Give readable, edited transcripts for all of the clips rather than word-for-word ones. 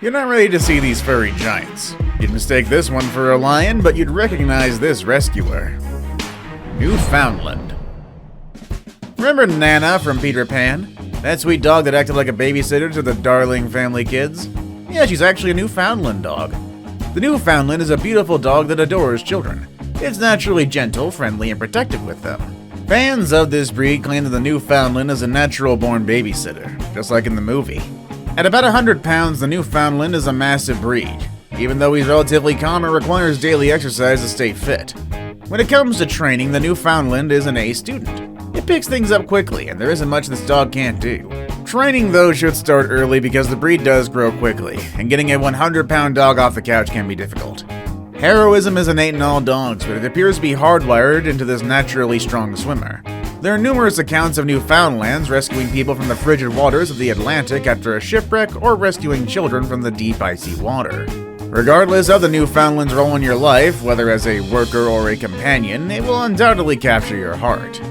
You're not ready to see these furry giants. You'd mistake this one for a lion, but you'd recognize this rescuer. Newfoundland. Remember Nana from Peter Pan? That sweet dog that acted like a babysitter to the darling family kids? Yeah, she's actually a Newfoundland dog. The Newfoundland is a beautiful dog that adores children. It's naturally gentle, friendly, and protective with them. Fans of this breed claim that the Newfoundland is a natural-born babysitter, just like in the movie. At about 100 pounds, the Newfoundland is a massive breed. Even though he's relatively calm, it requires daily exercise to stay fit. When it comes to training, the Newfoundland is an A student. It picks things up quickly, and there isn't much this dog can't do. Training, though, should start early because the breed does grow quickly, and getting a 100-pound dog off the couch can be difficult. Heroism is innate in all dogs, but it appears to be hardwired into this naturally strong swimmer. There are numerous accounts of Newfoundlands rescuing people from the frigid waters of the Atlantic after a shipwreck or rescuing children from the deep icy water. Regardless of the Newfoundland's role in your life, whether as a worker or a companion, it will undoubtedly capture your heart.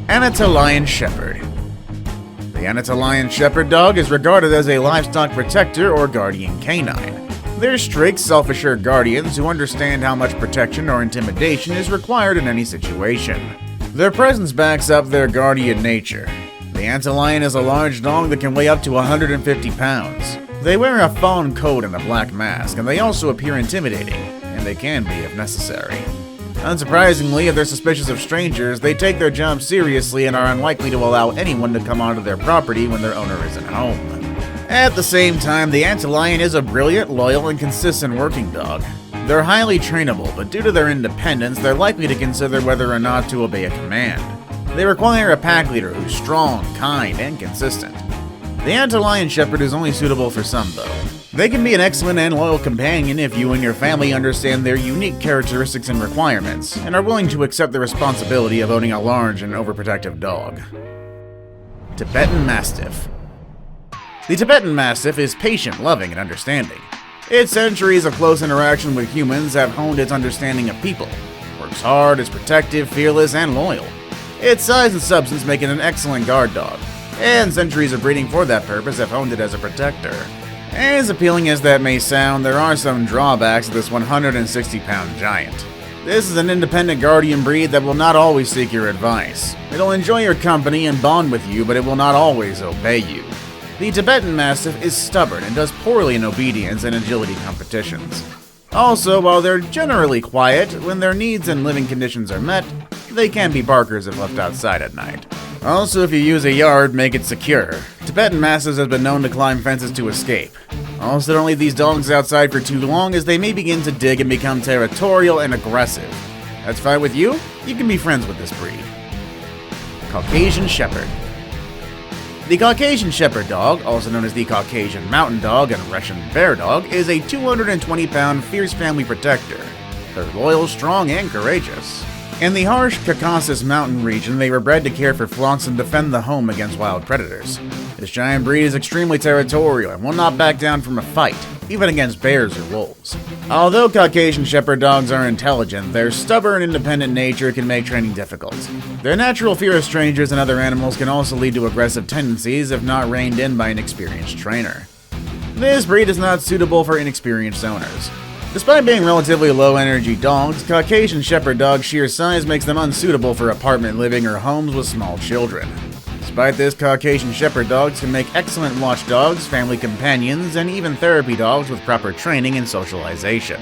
Anatolian Shepherd. The Anatolian Shepherd dog is regarded as a livestock protector or guardian canine. They're strict, self-assured guardians who understand how much protection or intimidation is required in any situation. Their presence backs up their guardian nature. The Antlion is a large dog that can weigh up to 150 pounds. They wear a fawn coat and a black mask, and they also appear intimidating, and they can be if necessary. Unsurprisingly, if they're suspicious of strangers, they take their job seriously and are unlikely to allow anyone to come onto their property when their owner isn't home. At the same time, the Antlion is a brilliant, loyal, and consistent working dog. They're highly trainable, but due to their independence, they're likely to consider whether or not to obey a command. They require a pack leader who's strong, kind, and consistent. The Antlion Shepherd is only suitable for some, though. They can be an excellent and loyal companion if you and your family understand their unique characteristics and requirements, and are willing to accept the responsibility of owning a large and overprotective dog. Tibetan Mastiff. The Tibetan Mastiff is patient, loving, and understanding. Its centuries of close interaction with humans have honed its understanding of people. It works hard, is protective, fearless, and loyal. Its size and substance make it an excellent guard dog, and centuries of breeding for that purpose have honed it as a protector. As appealing as that may sound, there are some drawbacks to this 160-pound giant. This is an independent guardian breed that will not always seek your advice. It'll enjoy your company and bond with you, but it will not always obey you. The Tibetan Mastiff is stubborn and does poorly in obedience and agility competitions. Also, while they're generally quiet, when their needs and living conditions are met, they can be barkers if left outside at night. Also, if you use a yard, make it secure. Tibetan Mastiffs have been known to climb fences to escape. Also, don't leave these dogs outside for too long, as they may begin to dig and become territorial and aggressive. That's fine with you? You can be friends with this breed. Caucasian Shepherd. The Caucasian Shepherd dog, also known as the Caucasian Mountain Dog and Russian Bear Dog, is a 220-pound fierce family protector. They're loyal, strong, and courageous. In the harsh Caucasus Mountain region, they were bred to care for flocks and defend the home against wild predators. This giant breed is extremely territorial and will not back down from a fight, even against bears or wolves. Although Caucasian Shepherd dogs are intelligent, their stubborn, independent nature can make training difficult. Their natural fear of strangers and other animals can also lead to aggressive tendencies if not reined in by an experienced trainer. This breed is not suitable for inexperienced owners. Despite being relatively low-energy dogs, Caucasian Shepherd dogs' sheer size makes them unsuitable for apartment living or homes with small children. Despite this, Caucasian Shepherd dogs can make excellent watchdogs, family companions, and even therapy dogs with proper training and socialization.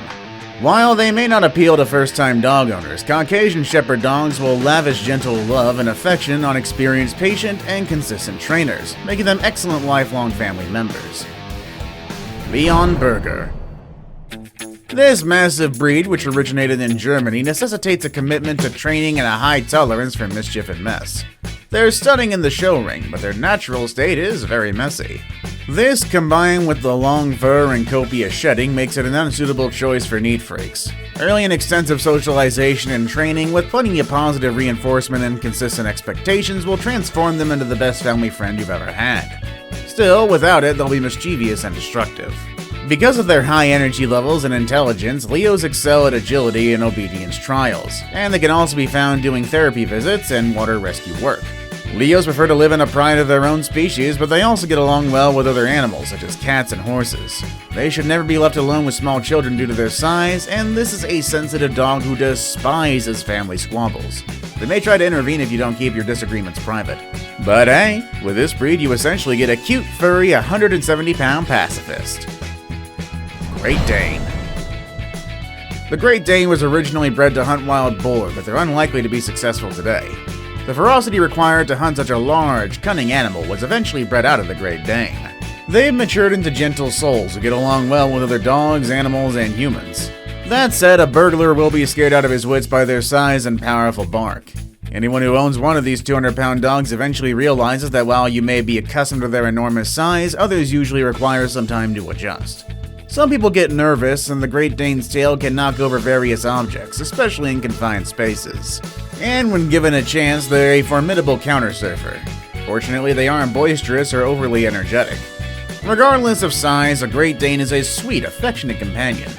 While they may not appeal to first-time dog owners, Caucasian Shepherd dogs will lavish gentle love and affection on experienced, patient, and consistent trainers, making them excellent lifelong family members. Leonberger. This massive breed, which originated in Germany, necessitates a commitment to training and a high tolerance for mischief and mess. They're stunning in the show ring, but their natural state is very messy. This, combined with the long fur and copious shedding, makes it an unsuitable choice for neat freaks. Early and extensive socialization and training, with plenty of positive reinforcement and consistent expectations, will transform them into the best family friend you've ever had. Still, without it, they'll be mischievous and destructive. Because of their high energy levels and intelligence, Leos excel at agility and obedience trials, and they can also be found doing therapy visits and water rescue work. Leos prefer to live in a pride of their own species, but they also get along well with other animals, such as cats and horses. They should never be left alone with small children due to their size, and this is a sensitive dog who despises family squabbles. They may try to intervene if you don't keep your disagreements private. But hey, with this breed you essentially get a cute, furry, 170-pound pacifist. Great Dane. The Great Dane was originally bred to hunt wild boar, but they're unlikely to be successful today. The ferocity required to hunt such a large, cunning animal was eventually bred out of the Great Dane. They've matured into gentle souls who get along well with other dogs, animals, and humans. That said, a burglar will be scared out of his wits by their size and powerful bark. Anyone who owns one of these 200-pound dogs eventually realizes that while you may be accustomed to their enormous size, others usually require some time to adjust. Some people get nervous, and the Great Dane's tail can knock over various objects, especially in confined spaces. And when given a chance, they're a formidable counter-surfer. Fortunately, they aren't boisterous or overly energetic. Regardless of size, a Great Dane is a sweet, affectionate companion.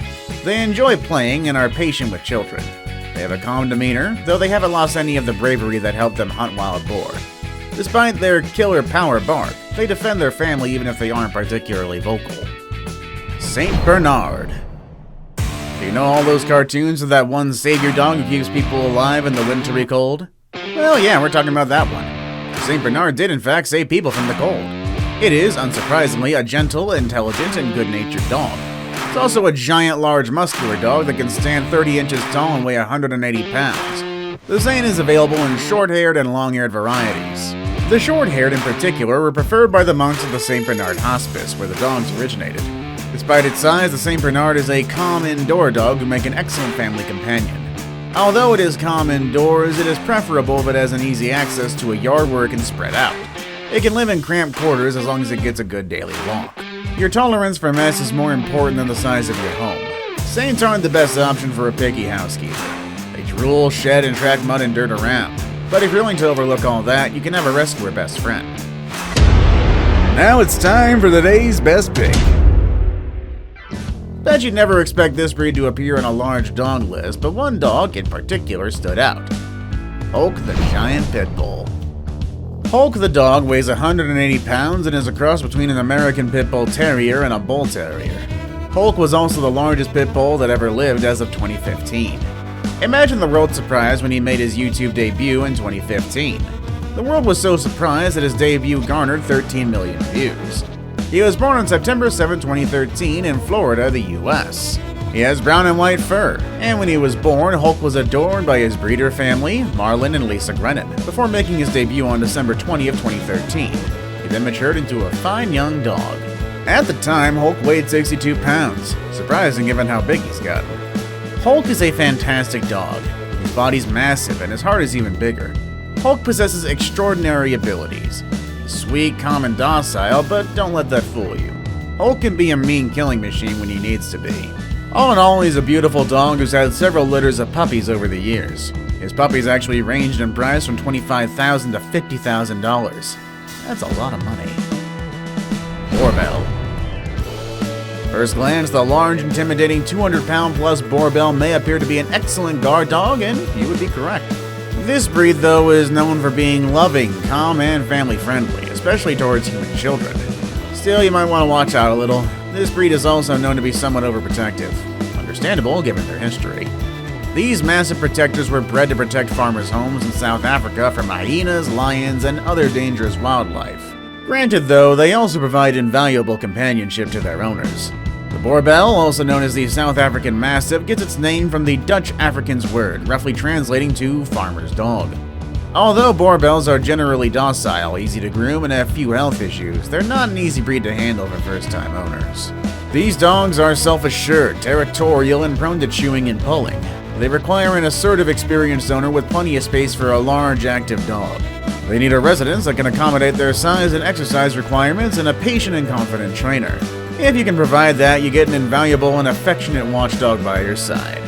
They enjoy playing and are patient with children. They have a calm demeanor, though they haven't lost any of the bravery that helped them hunt wild boar. Despite their killer power bark, they defend their family even if they aren't particularly vocal. Saint Bernard. Do you know all those cartoons of that one savior dog who keeps people alive in the wintry cold? Well, yeah, we're talking about that one. Saint Bernard did in fact save people from the cold. It is, unsurprisingly, a gentle, intelligent, and good-natured dog. It's also a giant, large, muscular dog that can stand 30 inches tall and weigh 180 pounds. The Saint is available in short-haired and long-haired varieties. The short-haired in particular were preferred by the monks of the St. Bernard Hospice, where the dogs originated. Despite its size, the St. Bernard is a calm indoor dog who make an excellent family companion. Although it is calm indoors, it is preferable if it has an easy access to a yard where it can spread out. It can live in cramped quarters as long as it gets a good daily walk. Your tolerance for mess is more important than the size of your home. Saints aren't the best option for a picky housekeeper. They drool, shed, and track mud and dirt around. But if you're willing to overlook all that, you can have a rescuer best friend. Now it's time for the day's best pick. Bet you'd never expect this breed to appear on a large dog list, but one dog in particular stood out. Hulk the Giant Pit Bull. Hulk the dog weighs 180 pounds and is a cross between an American Pit Bull Terrier and a Bull Terrier. Hulk was also the largest pit bull that ever lived as of 2015. Imagine the world's surprise when he made his YouTube debut in 2015. The world was so surprised that his debut garnered 13 million views. He was born on September 7, 2013 in Florida, the US. He has brown and white fur, and when he was born, Hulk was adored by his breeder family, Marlon and Lisa Grennan, before making his debut on December 20 of 2013. He then matured into a fine young dog. At the time, Hulk weighed 62 pounds, surprising given how big he's gotten. Hulk is a fantastic dog. His body's massive and his heart is even bigger. Hulk possesses extraordinary abilities. Sweet, calm, and docile, but don't let that fool you. Hulk can be a mean killing machine when he needs to be. All in all, he's a beautiful dog who's had several litters of puppies over the years. His puppies actually ranged in price from $25,000 to $50,000. That's a lot of money. Boer Bell. First glance, the large, intimidating 200-pound-plus Boer Bell may appear to be an excellent guard dog, and you would be correct. This breed, though, is known for being loving, calm, and family-friendly, especially towards human children. Still, you might want to watch out a little. This breed is also known to be somewhat overprotective. Understandable, given their history. These massive protectors were bred to protect farmers' homes in South Africa from hyenas, lions, and other dangerous wildlife. Granted, though, they also provide invaluable companionship to their owners. The Boer Bell, also known as the South African Mastiff, gets its name from the Dutch Afrikaans word, roughly translating to farmer's dog. Although Boer Bells are generally docile, easy to groom, and have few health issues, they're not an easy breed to handle for first-time owners. These dogs are self-assured, territorial, and prone to chewing and pulling. They require an assertive, experienced owner with plenty of space for a large, active dog. They need a residence that can accommodate their size and exercise requirements and a patient and confident trainer. If you can provide that, you get an invaluable and affectionate watchdog by your side.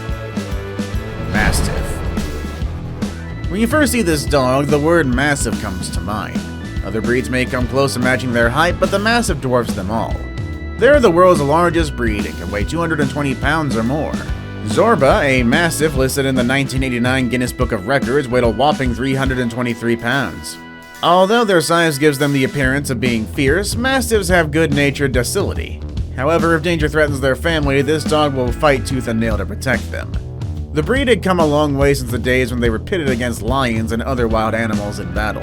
Mastiff. When you first see this dog, the word massive comes to mind. Other breeds may come close to matching their height, but the Mastiff dwarfs them all. They're the world's largest breed and can weigh 220 pounds or more. Zorba, a Mastiff listed in the 1989 Guinness Book of Records, weighed a whopping 323 pounds. Although their size gives them the appearance of being fierce, Mastiffs have good-natured docility. However, if danger threatens their family, this dog will fight tooth and nail to protect them. The breed had come a long way since the days when they were pitted against lions and other wild animals in battle.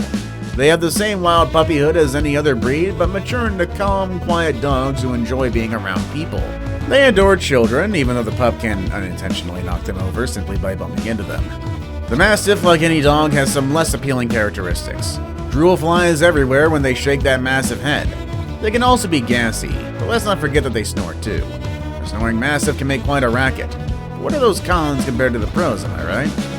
They have the same wild puppyhood as any other breed, but mature into calm, quiet dogs who enjoy being around people. They adore children, even though the pup can unintentionally knock them over simply by bumping into them. The Mastiff, like any dog, has some less appealing characteristics. Drool flies everywhere when they shake that massive head. They can also be gassy, but let's not forget that they snort too. A snoring Mastiff can make quite a racket. What are those cons compared to the pros, am I right?